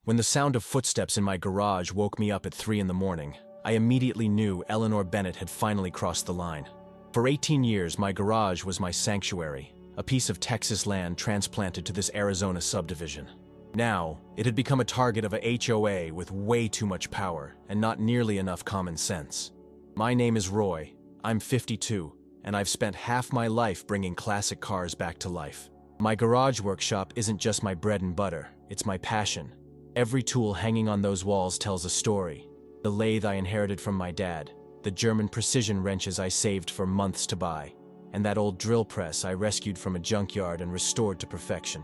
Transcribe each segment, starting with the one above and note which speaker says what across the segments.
Speaker 1: When the sound of footsteps in my garage woke me up at 3 in the morning, I immediately knew Eleanor Bennett had finally crossed the line. For 18 years, my garage was my sanctuary, a piece of Texas land transplanted to this Arizona subdivision. Now, it had become a target of a HOA with way too much power and not nearly enough common sense. My name is Roy, I'm 52, and I've spent half my life bringing classic cars back to life. My garage workshop isn't just my bread and butter, it's my passion. Every tool hanging on those walls tells a story. The lathe I inherited from my dad, the German precision wrenches I saved for months to buy, and that old drill press I rescued from a junkyard and restored to perfection.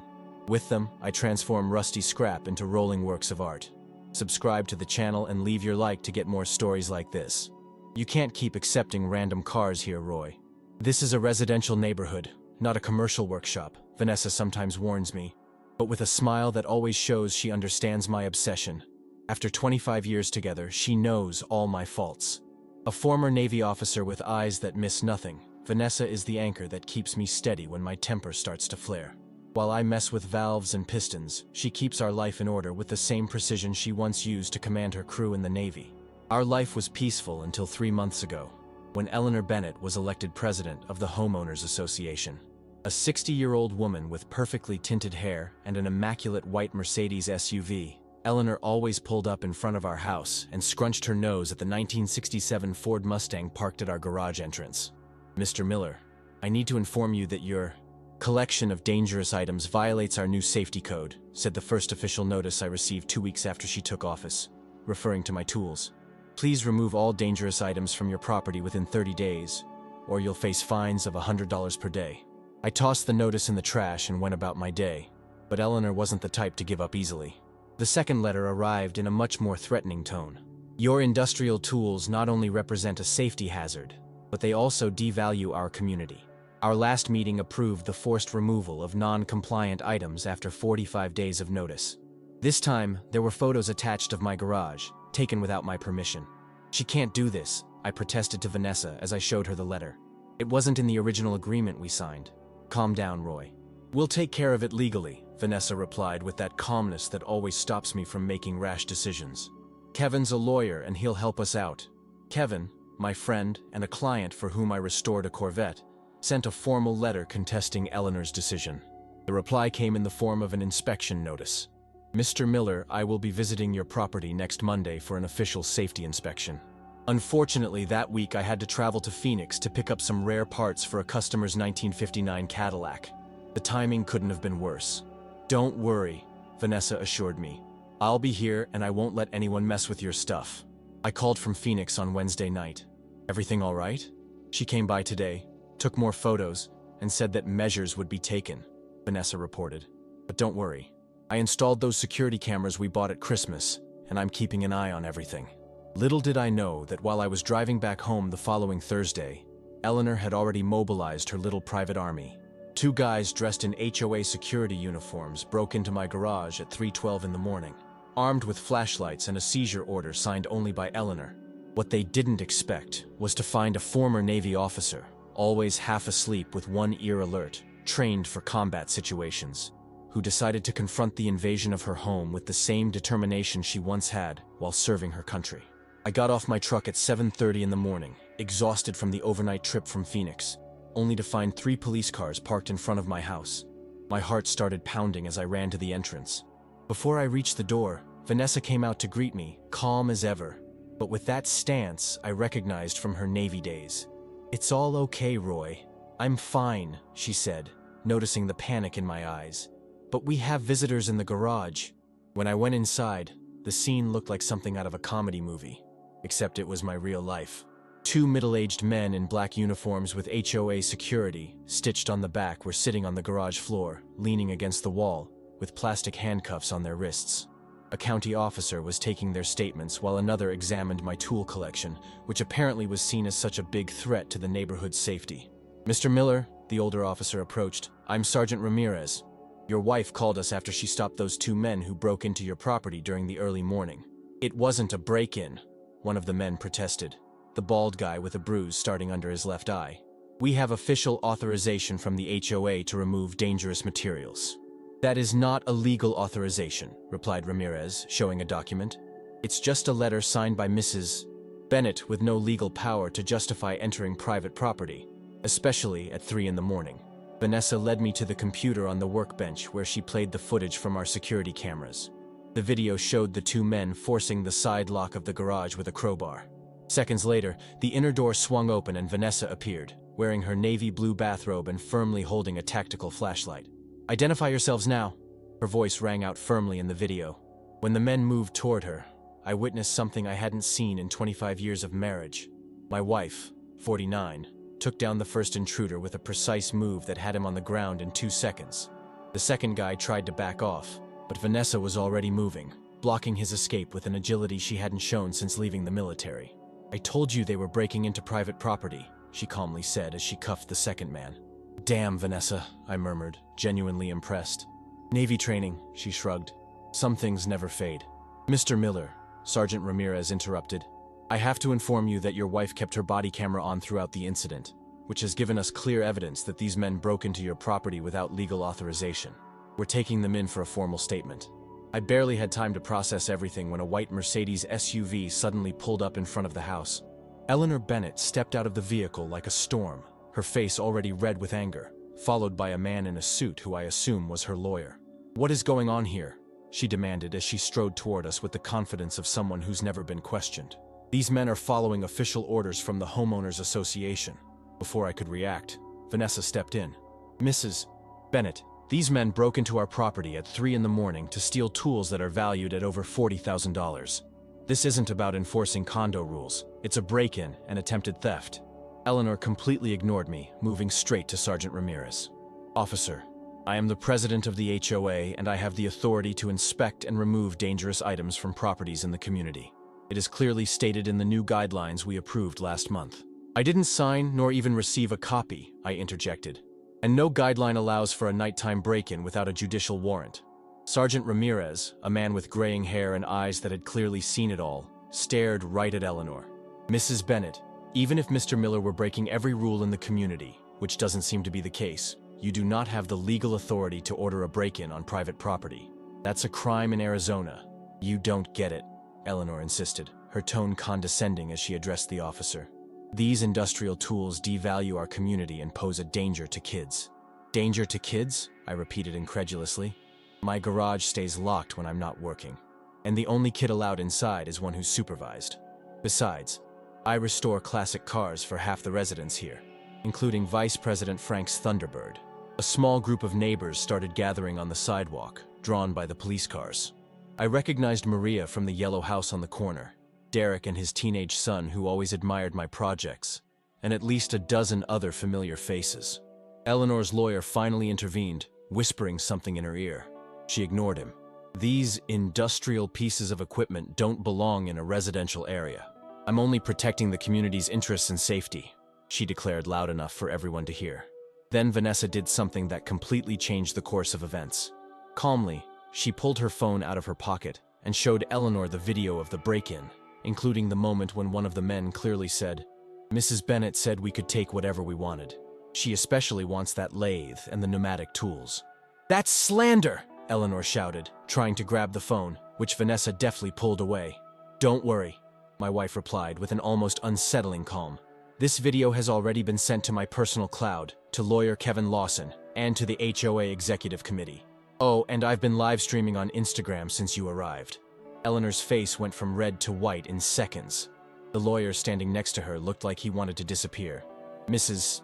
Speaker 1: With them, I transform rusty scrap into rolling works of art. Subscribe to the channel and leave your like to get more stories like this. You can't keep accepting random cars here, Roy. This is a residential neighborhood, not a commercial workshop, Vanessa sometimes warns me, but with a smile that always shows she understands my obsession. After 25 years together, she knows all my faults. A former Navy officer with eyes that miss nothing, Vanessa is the anchor that keeps me steady when my temper starts to flare. While I mess with valves and pistons, she keeps our life in order with the same precision she once used to command her crew in the Navy. Our life was peaceful until 3 months ago, when Eleanor Bennett was elected president of the Homeowners Association. A 60-year-old woman with perfectly tinted hair and an immaculate white Mercedes SUV, Eleanor always pulled up in front of our house and scrunched her nose at the 1967 Ford Mustang parked at our garage entrance. "Mr. Miller, I need to inform you that your collection of dangerous items violates our new safety code," said the first official notice I received 2 weeks after she took office, referring to my tools. "Please remove all dangerous items from your property within 30 days, or you'll face fines of $100 per day." I tossed the notice in the trash and went about my day, but Eleanor wasn't the type to give up easily. The second letter arrived in a much more threatening tone. "Your industrial tools not only represent a safety hazard, but they also devalue our community. Our last meeting approved the forced removal of non-compliant items after 45 days of notice. This time, there were photos attached of my garage, taken without my permission. She can't do this," I protested to Vanessa as I showed her the letter. "It wasn't in the original agreement we signed." "Calm down, Roy. We'll take care of it legally," Vanessa replied with that calmness that always stops me from making rash decisions. "Kevin's a lawyer and he'll help us out." Kevin, my friend and a client for whom I restored a Corvette, sent a formal letter contesting Eleanor's decision. The reply came in the form of an inspection notice. "Mr. Miller, I will be visiting your property next Monday for an official safety inspection." Unfortunately, that week I had to travel to Phoenix to pick up some rare parts for a customer's 1959 Cadillac. The timing couldn't have been worse. "Don't worry," Vanessa assured me. "I'll be here and I won't let anyone mess with your stuff." I called from Phoenix on Wednesday night. "Everything all right?" "She came by today, took more photos, and said that measures would be taken," Vanessa reported. "But don't worry. I installed those security cameras we bought at Christmas, and I'm keeping an eye on everything." Little did I know that while I was driving back home the following Thursday, Eleanor had already mobilized her little private army. 2 guys dressed in HOA security uniforms broke into my garage at 3:12 in the morning, armed with flashlights and a seizure order signed only by Eleanor. What they didn't expect was to find a former Navy officer, always half asleep with one ear alert, trained for combat situations, who decided to confront the invasion of her home with the same determination she once had while serving her country. I got off my truck at 7:30 in the morning, exhausted from the overnight trip from Phoenix, only to find 3 police cars parked in front of my house. My heart started pounding as I ran to the entrance. Before I reached the door, Vanessa came out to greet me, calm as ever, but with that stance I recognized from her Navy days. "It's all okay, Roy. I'm fine," she said, noticing the panic in my eyes. "But we have visitors in the garage." When I went inside, the scene looked like something out of a comedy movie. Except it was my real life. 2 middle-aged men in black uniforms with HOA security, stitched on the back, were sitting on the garage floor, leaning against the wall, with plastic handcuffs on their wrists. A county officer was taking their statements while another examined my tool collection, which apparently was seen as such a big threat to the neighborhood's safety. "Mr. Miller," the older officer approached, "I'm Sergeant Ramirez. Your wife called us after she stopped those 2 men who broke into your property during the early morning." "It wasn't a break-in," one of the men protested, the bald guy with a bruise starting under his left eye. "We have official authorization from the HOA to remove dangerous materials." "That is not a legal authorization," replied Ramirez, showing a document. "It's just a letter signed by Mrs. Bennett with no legal power to justify entering private property, especially at 3 in the morning." Vanessa led me to the computer on the workbench where she played the footage from our security cameras. The video showed the two men forcing the side lock of the garage with a crowbar. Seconds later, the inner door swung open and Vanessa appeared, wearing her navy blue bathrobe and firmly holding a tactical flashlight. "Identify yourselves now." Her voice rang out firmly in the video. When the men moved toward her, I witnessed something I hadn't seen in 25 years of marriage. My wife, 49, took down the first intruder with a precise move that had him on the ground in 2 seconds. The second guy tried to back off, but Vanessa was already moving, blocking his escape with an agility she hadn't shown since leaving the military. "I told you they were breaking into private property," she calmly said as she cuffed the second man. "Damn, Vanessa," I murmured, genuinely impressed. "Navy training," she shrugged. "Some things never fade." "Mr. Miller," Sergeant Ramirez interrupted, "I have to inform you that your wife kept her body camera on throughout the incident, which has given us clear evidence that these men broke into your property without legal authorization. We're taking them in for a formal statement." I barely had time to process everything when a white Mercedes SUV suddenly pulled up in front of the house. Eleanor Bennett stepped out of the vehicle like a storm, her face already red with anger, followed by a man in a suit who I assume was her lawyer. "What is going on here?" she demanded as she strode toward us with the confidence of someone who's never been questioned. "These men are following official orders from the Homeowners Association." Before I could react, Vanessa stepped in. "Mrs. Bennett, these men broke into our property at 3 in the morning to steal tools that are valued at over $40,000. This isn't about enforcing condo rules. It's a break-in and attempted theft." Eleanor completely ignored me, moving straight to Sergeant Ramirez. "Officer, I am the president of the HOA and I have the authority to inspect and remove dangerous items from properties in the community. It is clearly stated in the new guidelines we approved last month." "I didn't sign nor even receive a copy," I interjected. "And no guideline allows for a nighttime break-in without a judicial warrant." Sergeant Ramirez, a man with graying hair and eyes that had clearly seen it all, stared right at Eleanor. "Mrs. Bennett, even if Mr. Miller were breaking every rule in the community, which doesn't seem to be the case, you do not have the legal authority to order a break-in on private property. That's a crime in Arizona. You don't get it," Eleanor insisted, her tone condescending as she addressed the officer. "These industrial tools devalue our community and pose a danger to kids." "Danger to kids?" I repeated incredulously. "My garage stays locked when I'm not working, and the only kid allowed inside is one who's supervised. Besides, I restore classic cars for half the residents here, including Vice President Frank's Thunderbird." A small group of neighbors started gathering on the sidewalk, drawn by the police cars. I recognized Maria from the yellow house on the corner, Derek and his teenage son who always admired my projects, and at least a dozen other familiar faces. Eleanor's lawyer finally intervened, whispering something in her ear. She ignored him. "These industrial pieces of equipment don't belong in a residential area. I'm only protecting the community's interests and safety," she declared loud enough for everyone to hear. Then Vanessa did something that completely changed the course of events. Calmly, she pulled her phone out of her pocket and showed Eleanor the video of the break-in, including the moment when one of the men clearly said, "Mrs. Bennett said we could take whatever we wanted. She especially wants that lathe and the pneumatic tools." "That's slander!" Eleanor shouted, trying to grab the phone, which Vanessa deftly pulled away. "Don't worry," my wife replied with an almost unsettling calm. "This video has already been sent to my personal cloud, to lawyer Kevin Lawson, and to the HOA Executive Committee. Oh, and I've been live streaming on Instagram since you arrived." Eleanor's face went from red to white in seconds. The lawyer standing next to her looked like he wanted to disappear. "Mrs.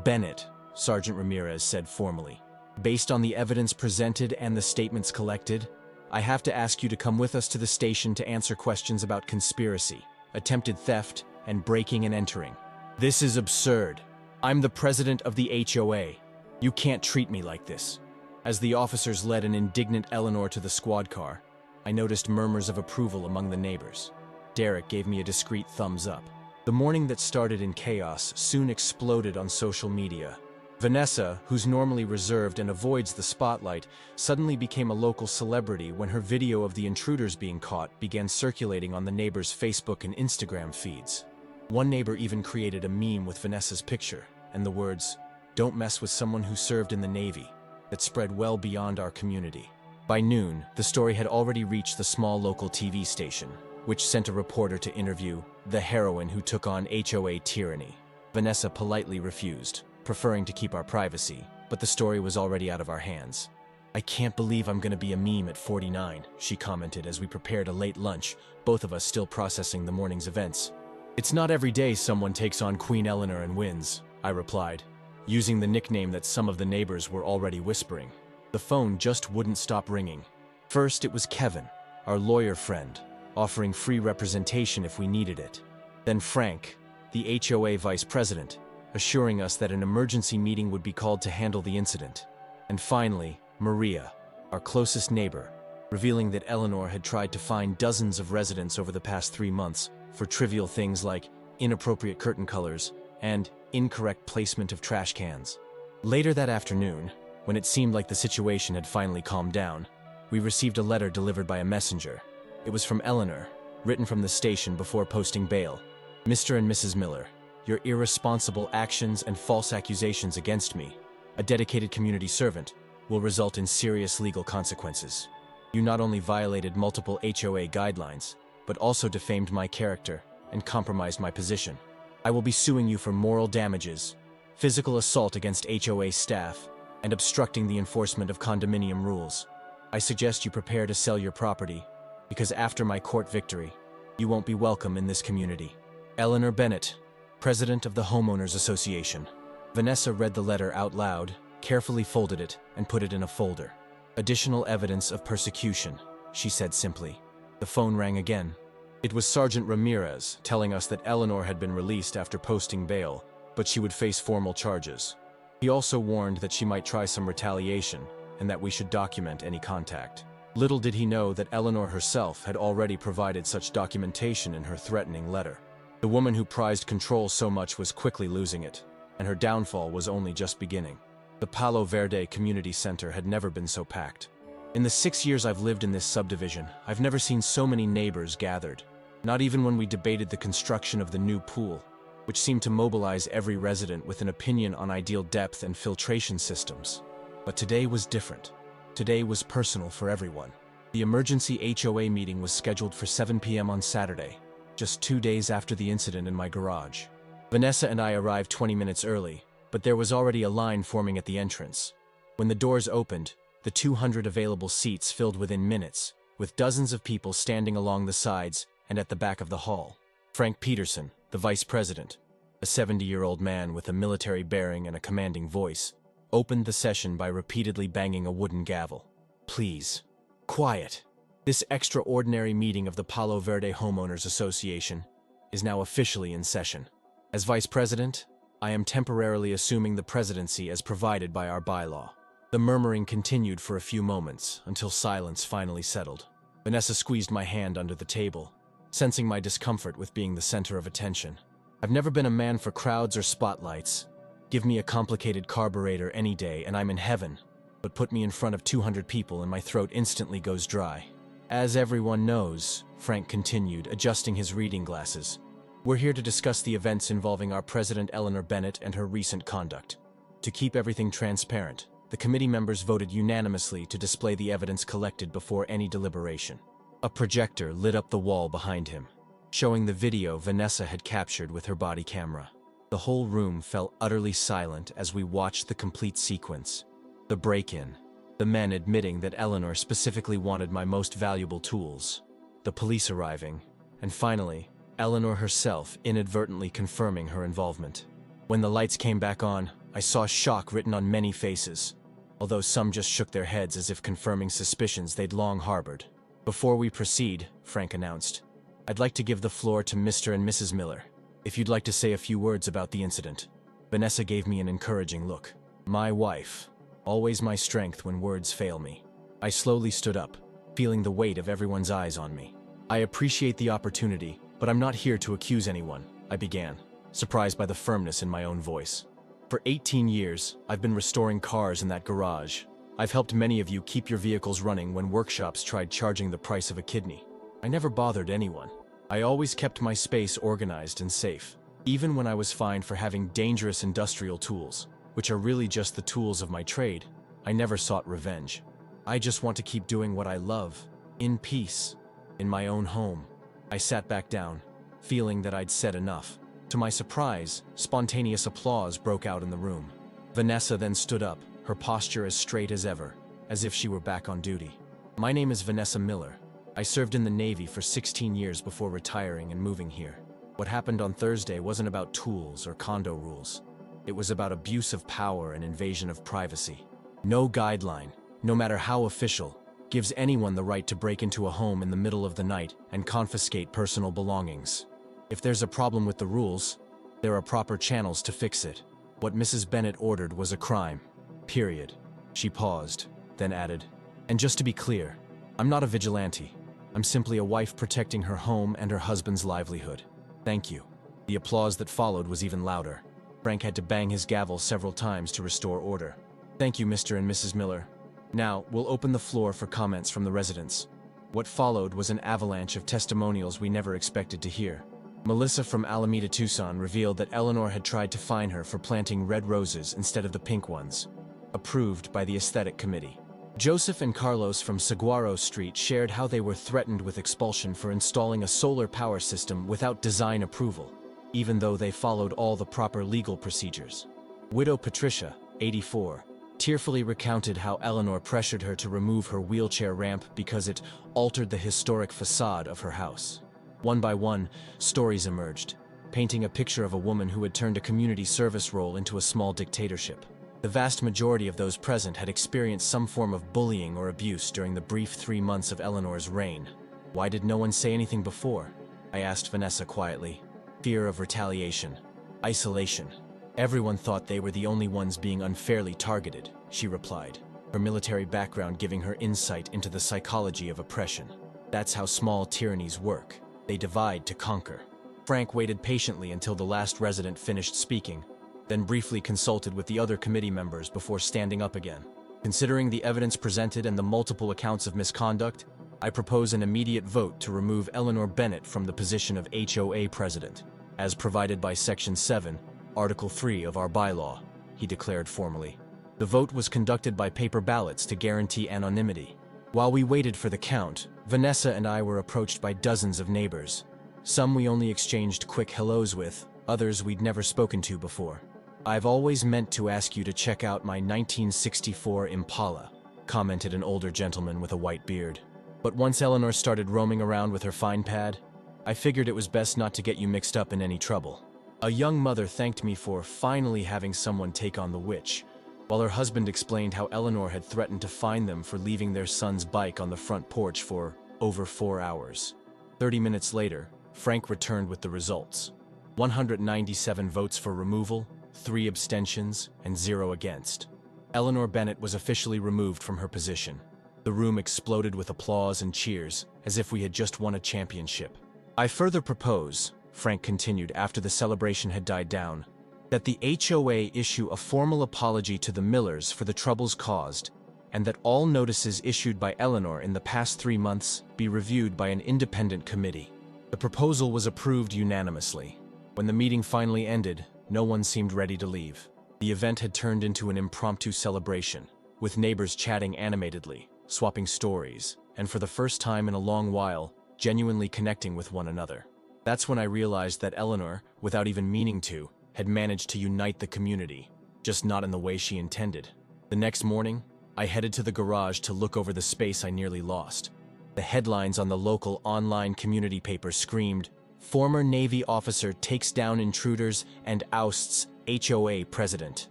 Speaker 1: Bennett," Sergeant Ramirez said formally, "based on the evidence presented and the statements collected, I have to ask you to come with us to the station to answer questions about conspiracy, attempted theft, and breaking and entering." "This is absurd. I'm the president of the HOA. You can't treat me like this." As the officers led an indignant Eleanor to the squad car, I noticed murmurs of approval among the neighbors. Derek gave me a discreet thumbs up. The morning that started in chaos soon exploded on social media. Vanessa, who's normally reserved and avoids the spotlight, suddenly became a local celebrity when her video of the intruders being caught began circulating on the neighbors' Facebook and Instagram feeds. One neighbor even created a meme with Vanessa's picture and the words, "Don't mess with someone who served in the Navy." that spread well beyond our community. By noon, the story had already reached the small local TV station, which sent a reporter to interview the heroine who took on HOA tyranny. Vanessa politely refused, preferring to keep our privacy, but the story was already out of our hands. "I can't believe I'm gonna be a meme at 49, she commented as we prepared a late lunch, both of us still processing the morning's events. "It's not every day someone takes on Queen Eleanor and wins," I replied, using the nickname that some of the neighbors were already whispering. The phone just wouldn't stop ringing. First, it was Kevin, our lawyer friend, offering free representation if we needed it. Then Frank, the HOA vice president, assuring us that an emergency meeting would be called to handle the incident. And finally, Maria, our closest neighbor, revealing that Eleanor had tried to fine dozens of residents over the past 3 months for trivial things like inappropriate curtain colors and incorrect placement of trash cans. Later that afternoon, when it seemed like the situation had finally calmed down, we received a letter delivered by a messenger. It was from Eleanor, written from the station before posting bail. "Mr. and Mrs. Miller, your irresponsible actions and false accusations against me, a dedicated community servant, will result in serious legal consequences. You not only violated multiple HOA guidelines, but also defamed my character and compromised my position. I will be suing you for moral damages, physical assault against HOA staff, and obstructing the enforcement of condominium rules. I suggest you prepare to sell your property, because after my court victory, you won't be welcome in this community. Eleanor Bennett, President of the Homeowners Association." Vanessa read the letter out loud, carefully folded it, and put it in a folder. "Additional evidence of persecution," she said simply. The phone rang again. It was Sergeant Ramirez telling us that Eleanor had been released after posting bail, but she would face formal charges. He also warned that she might try some retaliation and that we should document any contact. Little did he know that Eleanor herself had already provided such documentation in her threatening letter. The woman who prized control so much was quickly losing it, and her downfall was only just beginning. The Palo Verde Community Center had never been so packed. In the 6 years I've lived in this subdivision, I've never seen so many neighbors gathered. Not even when we debated the construction of the new pool, which seemed to mobilize every resident with an opinion on ideal depth and filtration systems. But today was different. Today was personal for everyone. The emergency HOA meeting was scheduled for 7 p.m. on Saturday, just 2 days after the incident in my garage. Vanessa and I arrived 20 minutes early, but there was already a line forming at the entrance. When the doors opened, the 200 available seats filled within minutes, with dozens of people standing along the sides and at the back of the hall. Frank Peterson, the vice president, a 70-year-old man with a military bearing and a commanding voice, opened the session by repeatedly banging a wooden gavel. "Please, quiet. This extraordinary meeting of the Palo Verde Homeowners Association is now officially in session. As vice president, I am temporarily assuming the presidency as provided by our bylaw." The murmuring continued for a few moments until silence finally settled. Vanessa squeezed my hand under the table, sensing my discomfort with being the center of attention. "I've never been a man for crowds or spotlights. Give me a complicated carburetor any day and I'm in heaven, but put me in front of 200 people and my throat instantly goes dry." "As everyone knows," Frank continued, adjusting his reading glasses, "we're here to discuss the events involving our president Eleanor Bennett and her recent conduct. To keep everything transparent, the committee members voted unanimously to display the evidence collected before any deliberation." A projector lit up the wall behind him, showing the video Vanessa had captured with her body camera. The whole room fell utterly silent as we watched the complete sequence. The break-in, the men admitting that Eleanor specifically wanted my most valuable tools, the police arriving, and finally, Eleanor herself inadvertently confirming her involvement. When the lights came back on, I saw shock written on many faces, although some just shook their heads as if confirming suspicions they'd long harbored. "Before we proceed," Frank announced, "I'd like to give the floor to Mr. and Mrs. Miller, if you'd like to say a few words about the incident." Vanessa gave me an encouraging look. My wife, always my strength when words fail me. I slowly stood up, feeling the weight of everyone's eyes on me. "I appreciate the opportunity, but I'm not here to accuse anyone," I began, surprised by the firmness in my own voice. "For 18 years, I've been restoring cars in that garage. I've helped many of you keep your vehicles running when workshops tried charging the price of a kidney. I never bothered anyone. I always kept my space organized and safe, even when I was fined for having dangerous industrial tools, which are really just the tools of my trade. I never sought revenge. I just want to keep doing what I love, in peace, in my own home. I sat back down, feeling that I'd said enough. To my surprise, spontaneous applause broke out in the room. Vanessa then stood up, her posture as straight as ever, as if she were back on duty. My name is Vanessa Miller. I served in the Navy for 16 years before retiring and moving here. What happened on Thursday wasn't about tools or condo rules. It was about abuse of power and invasion of privacy. No guideline, no matter how official, gives anyone the right to break into a home in the middle of the night and confiscate personal belongings. If there's a problem with the rules, there are proper channels to fix it. What Mrs. Bennett ordered was a crime. Period. She paused, then added, "And just to be clear, I'm not a vigilante. I'm simply a wife protecting her home and her husband's livelihood. Thank you." The applause that followed was even louder. Frank had to bang his gavel several times to restore order. "Thank you, Mr. and Mrs. Miller. Now, we'll open the floor for comments from the residents." What followed was an avalanche of testimonials we never expected to hear. Melissa from Alameda, Tucson revealed that Eleanor had tried to fine her for planting red roses instead of the pink ones, approved by the aesthetic committee. Joseph and Carlos from Saguaro Street shared how they were threatened with expulsion for installing a solar power system without design approval, even though they followed all the proper legal procedures. Widow Patricia, 84, tearfully recounted how Eleanor pressured her to remove her wheelchair ramp because it altered the historic facade of her house. One by one, stories emerged, painting a picture of a woman who had turned a community service role into a small dictatorship. The vast majority of those present had experienced some form of bullying or abuse during the brief 3 months of Eleanor's reign. Why did no one say anything before? I asked Vanessa quietly. Fear of retaliation. Isolation. Everyone thought they were the only ones being unfairly targeted, she replied, her military background giving her insight into the psychology of oppression. That's how small tyrannies work. They divide to conquer. Frank waited patiently until the last resident finished speaking, then briefly consulted with the other committee members before standing up again. Considering the evidence presented and the multiple accounts of misconduct, I propose an immediate vote to remove Eleanor Bennett from the position of HOA president, as provided by Section 7, Article 3 of our bylaw, he declared formally. The vote was conducted by paper ballots to guarantee anonymity. While we waited for the count, Vanessa and I were approached by dozens of neighbors. Some we only exchanged quick hellos with, others we'd never spoken to before. "I've always meant to ask you to check out my 1964 Impala," commented an older gentleman with a white beard. "But once Eleanor started roaming around with her fine pad, I figured it was best not to get you mixed up in any trouble." A young mother thanked me for finally having someone take on the witch, while her husband explained how Eleanor had threatened to fine them for leaving their son's bike on the front porch for over 4 hours. 30 minutes later, Frank returned with the results. 197 votes for removal, 3 abstentions, and 0 against. Eleanor Bennett was officially removed from her position. The room exploded with applause and cheers, as if we had just won a championship. "I further propose," Frank continued after the celebration had died down, "that the HOA issue a formal apology to the Millers for the troubles caused, and that all notices issued by Eleanor in the past 3 months be reviewed by an independent committee." The proposal was approved unanimously. When the meeting finally ended, no one seemed ready to leave. The event had turned into an impromptu celebration, with neighbors chatting animatedly, swapping stories, and for the first time in a long while, genuinely connecting with one another. That's when I realized that Eleanor, without even meaning to, had managed to unite the community, just not in the way she intended. The next morning, I headed to the garage to look over the space I nearly lost. The headlines on the local online community paper screamed, "Former Navy officer takes down intruders and ousts HOA president."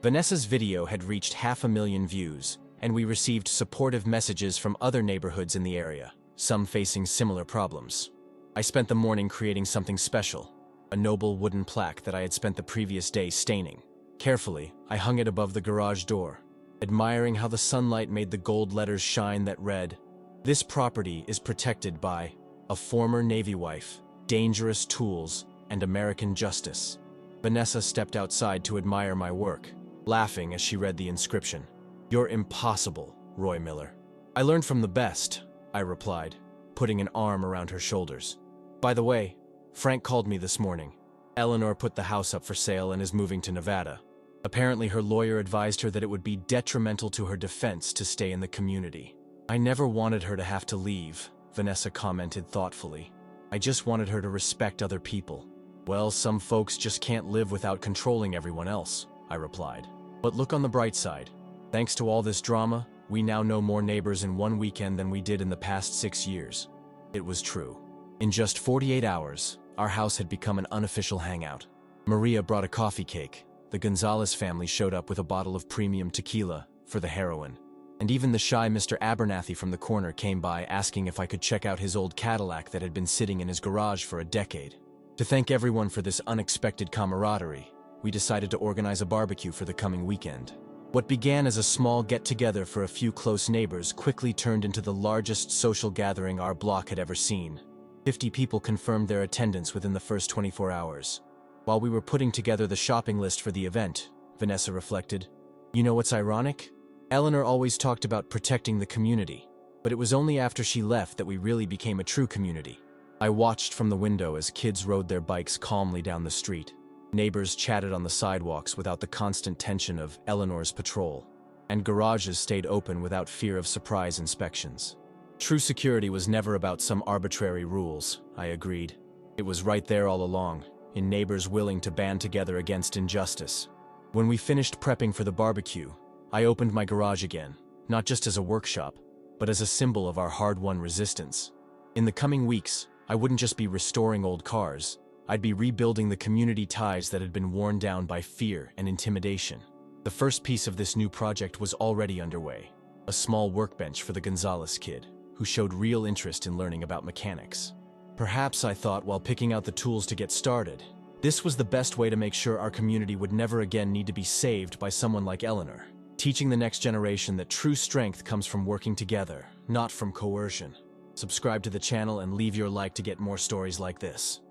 Speaker 1: Vanessa's video had reached 500,000 views, and we received supportive messages from other neighborhoods in the area, some facing similar problems. I spent the morning creating something special, a noble wooden plaque that I had spent the previous day staining. Carefully, I hung it above the garage door, admiring how the sunlight made the gold letters shine that read, "This property is protected by a former Navy wife, dangerous tools, and American justice." Vanessa stepped outside to admire my work, laughing as she read the inscription. "You're impossible, Roy Miller." "I learned from the best," I replied, putting an arm around her shoulders. "By the way, Frank called me this morning. Eleanor put the house up for sale and is moving to Nevada. Apparently, her lawyer advised her that it would be detrimental to her defense to stay in the community. I never wanted her to have to leave, Vanessa commented thoughtfully. I just wanted her to respect other people. Well, some folks just can't live without controlling everyone else, I replied. But look on the bright side. Thanks to all this drama, we now know more neighbors in one weekend than we did in the past 6 years. It was true. In just 48 hours, our house had become an unofficial hangout. Maria brought a coffee cake. The Gonzalez family showed up with a bottle of premium tequila for the heroin. And even the shy Mr. Abernathy from the corner came by asking if I could check out his old Cadillac that had been sitting in his garage for a decade. To thank everyone for this unexpected camaraderie, we decided to organize a barbecue for the coming weekend. What began as a small get-together for a few close neighbors quickly turned into the largest social gathering our block had ever seen. 50 people confirmed their attendance within the first 24 hours. While we were putting together the shopping list for the event, Vanessa reflected, "You know what's ironic? Eleanor always talked about protecting the community, but it was only after she left that we really became a true community." I watched from the window as kids rode their bikes calmly down the street. Neighbors chatted on the sidewalks without the constant tension of Eleanor's patrol, and garages stayed open without fear of surprise inspections. True security was never about some arbitrary rules, I agreed. It was right there all along, in neighbors willing to band together against injustice. When we finished prepping for the barbecue, I opened my garage again, not just as a workshop, but as a symbol of our hard-won resistance. In the coming weeks, I wouldn't just be restoring old cars, I'd be rebuilding the community ties that had been worn down by fear and intimidation. The first piece of this new project was already underway, a small workbench for the Gonzalez kid, who showed real interest in learning about mechanics. Perhaps, I thought while picking out the tools to get started, this was the best way to make sure our community would never again need to be saved by someone like Eleanor, teaching the next generation that true strength comes from working together, not from coercion. Subscribe to the channel and leave your like to get more stories like this.